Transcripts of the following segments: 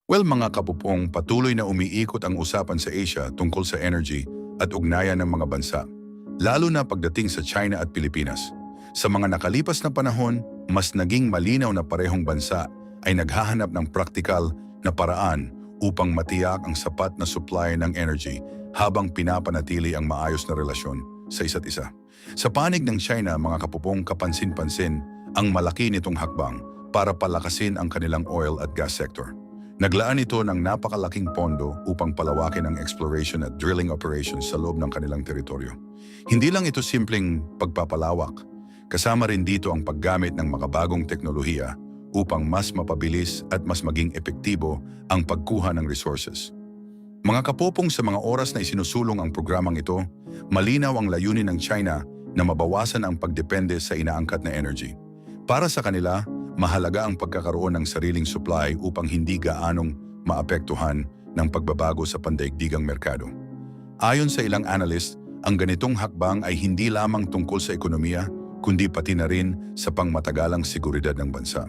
Well, mga kapupong, patuloy na umiikot ang usapan sa Asia tungkol sa energy at ugnayan ng mga bansa, lalo na pagdating sa China at Pilipinas. Sa mga nakalipas na panahon, mas naging malinaw na parehong bansa ay naghahanap ng praktikal na paraan upang matiyak ang sapat na supply ng energy habang pinapanatili ang maayos na relasyon sa isa't isa. Sa panig ng China, mga kapupong, kapansin-pansin ang malaki nitong hakbang para palakasin ang kanilang oil at gas sector. Naglaan ito ng napakalaking pondo upang palawakin ang exploration at drilling operations sa loob ng kanilang teritoryo. Hindi lang ito simpleng pagpapalawak, kasama rin dito ang paggamit ng makabagong teknolohiya upang mas mapabilis at mas maging epektibo ang pagkuha ng resources. Mga kapopong, sa mga oras na isinusulong ang programang ito, malinaw ang layunin ng China na mabawasan ang pagdepende sa inaangkat na energy. Para sa kanila, mahalaga ang pagkakaroon ng sariling supply upang hindi gaanong maapektuhan ng pagbabago sa pandaigdigang merkado. Ayon sa ilang analyst, ang ganitong hakbang ay hindi lamang tungkol sa ekonomiya, kundi pati na rin sa pangmatagalang seguridad ng bansa.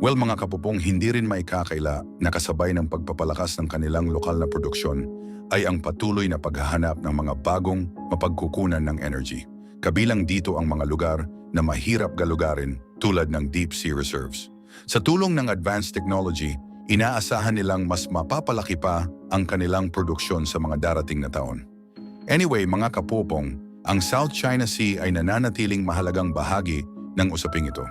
Well, mga kapupong, hindi rin maikakaila na kasabay ng pagpapalakas ng kanilang lokal na produksyon ay ang patuloy na paghahanap ng mga bagong mapagkukunan ng energy. Kabilang dito ang mga lugar na mahirap galugarin tulad ng deep sea reserves. Sa tulong ng advanced technology, inaasahan nilang mas mapapalaki pa ang kanilang produksyon sa mga darating na taon. Anyway, mga kapupong, ang South China Sea ay nananatiling mahalagang bahagi ng usaping ito.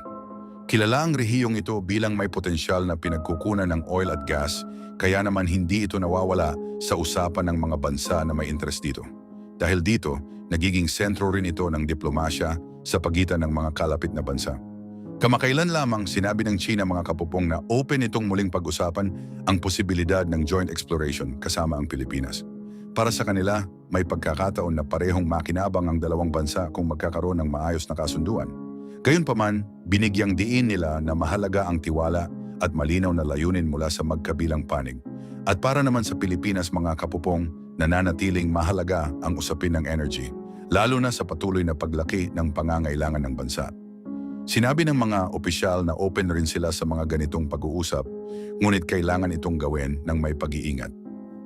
Kilala ang rehiyong ito bilang may potensyal na pinagkukunan ng oil at gas, kaya naman hindi ito nawawala sa usapan ng mga bansa na may interest dito. Dahil dito, nagiging sentro rin ito ng diplomasya sa pagitan ng mga kalapit na bansa. Kamakailan lamang sinabi ng China, mga kapupong, na open itong muling pag-usapan ang posibilidad ng joint exploration kasama ang Pilipinas. Para sa kanila, may pagkakataon na parehong makinabang ang dalawang bansa kung magkakaroon ng maayos na kasunduan. Gayunpaman, binigyang diin nila na mahalaga ang tiwala at malinaw na layunin mula sa magkabilang panig. At para naman sa Pilipinas, mga kapupong, nananatiling mahalaga ang usapin ng energy, lalo na sa patuloy na paglaki ng pangangailangan ng bansa. Sinabi ng mga opisyal na open rin sila sa mga ganitong pag-uusap, ngunit kailangan itong gawin ng may pag-iingat.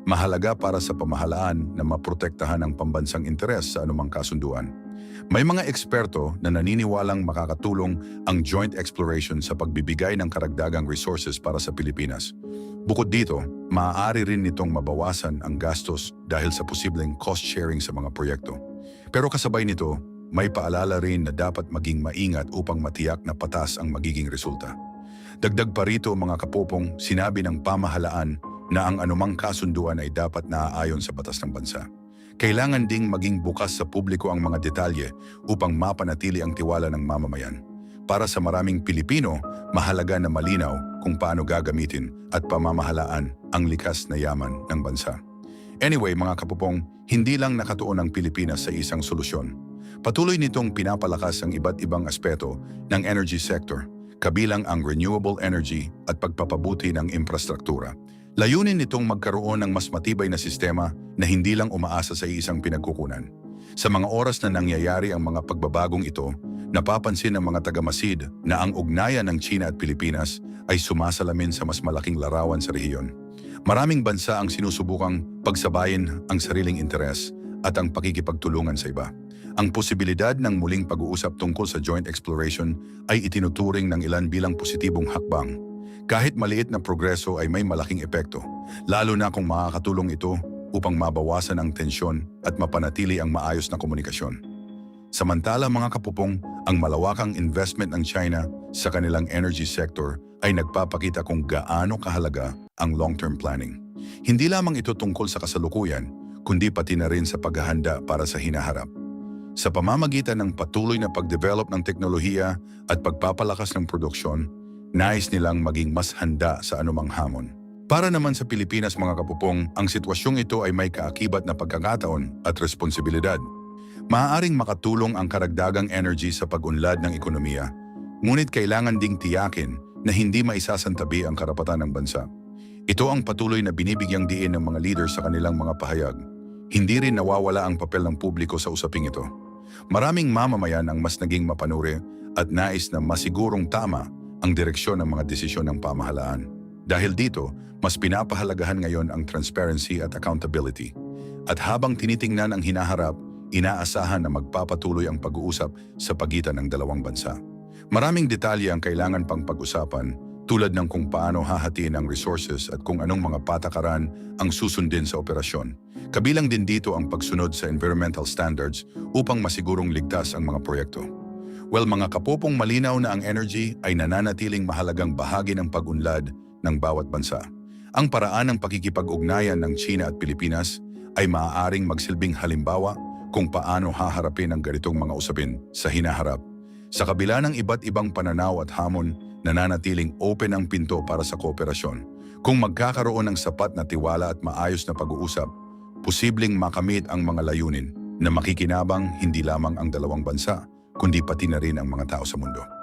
Mahalaga para sa pamahalaan na maprotektahan ang pambansang interes sa anumang kasunduan. May mga eksperto na naniniwalang makakatulong ang joint exploration sa pagbibigay ng karagdagang resources para sa Pilipinas. Bukod dito, maaari rin nitong mabawasan ang gastos dahil sa posibleng cost-sharing sa mga proyekto. Pero kasabay nito, may paalala rin na dapat maging maingat upang matiyak na patas ang magiging resulta. Dagdag pa rito, mga kapopong, sinabi ng pamahalaan na ang anumang kasunduan ay dapat naaayon sa batas ng bansa. Kailangan ding maging bukas sa publiko ang mga detalye upang mapanatili ang tiwala ng mamamayan. Para sa maraming Pilipino, mahalaga na malinaw kung paano gagamitin at pamamahalaan ang likas na yaman ng bansa. Anyway, mga kapupong, hindi lang nakatuon ang Pilipinas sa isang solusyon. Patuloy nitong pinapalakas ang iba't ibang aspeto ng energy sector, kabilang ang renewable energy at pagpapabuti ng infrastruktura. Layunin nitong magkaroon ng mas matibay na sistema na hindi lang umaasa sa isang pinagkukunan. Sa mga oras na nangyayari ang mga pagbabagong ito, napapansin ng mga tagamasid na ang ugnayan ng China at Pilipinas ay sumasalamin sa mas malaking larawan sa rehiyon. Maraming bansa ang sinusubukang pagsabayin ang sariling interes at ang pakikipagtulungan sa iba. Ang posibilidad ng muling pag-uusap tungkol sa joint exploration ay itinuturing ng ilan bilang positibong hakbang. Kahit maliit na progreso ay may malaking epekto, lalo na kung makakatulong ito upang mabawasan ang tensyon at mapanatili ang maayos na komunikasyon. Samantala, mga kapupong, ang malawakang investment ng China sa kanilang energy sector ay nagpapakita kung gaano kahalaga ang long-term planning. Hindi lamang ito tungkol sa kasalukuyan, kundi pati na rin sa paghahanda para sa hinaharap. Sa pamamagitan ng patuloy na pagdevelop ng teknolohiya at pagpapalakas ng produksyon, nais nilang maging mas handa sa anumang hamon. Para naman sa Pilipinas, mga kapupong, ang sitwasyong ito ay may kaakibat na pagkakataon at responsibilidad. Maaaring makatulong ang karagdagang energy sa pag-unlad ng ekonomiya, ngunit kailangan ding tiyakin na hindi maisasantabi ang karapatan ng bansa. Ito ang patuloy na binibigyang diin ng mga leaders sa kanilang mga pahayag. Hindi rin nawawala ang papel ng publiko sa usaping ito. Maraming mamamayan ang mas naging mapanuri at nais na masigurong tama ang direksyon ng mga desisyon ng pamahalaan. Dahil dito, mas pinapahalagahan ngayon ang transparency at accountability. At habang tinitingnan ang hinaharap, inaasahan na magpapatuloy ang pag-uusap sa pagitan ng dalawang bansa. Maraming detalye ang kailangan pang pag-usapan, tulad ng kung paano hahatiin ang resources at kung anong mga patakaran ang susundin sa operasyon. Kabilang din dito ang pagsunod sa environmental standards upang masigurong ligtas ang mga proyekto. Well, mga kapopong, malinaw na ang energy ay nananatiling mahalagang bahagi ng pag-unlad ng bawat bansa. Ang paraan ng pakikipag-ugnayan ng China at Pilipinas ay maaaring magsilbing halimbawa kung paano haharapin ang ganitong mga usapin sa hinaharap. Sa kabila ng iba't ibang pananaw at hamon, nananatiling open ang pinto para sa kooperasyon. Kung magkakaroon ng sapat na tiwala at maayos na pag-uusap, posibleng makamit ang mga layunin na makikinabang hindi lamang ang dalawang bansa, kundi pati na rin ang mga tao sa mundo.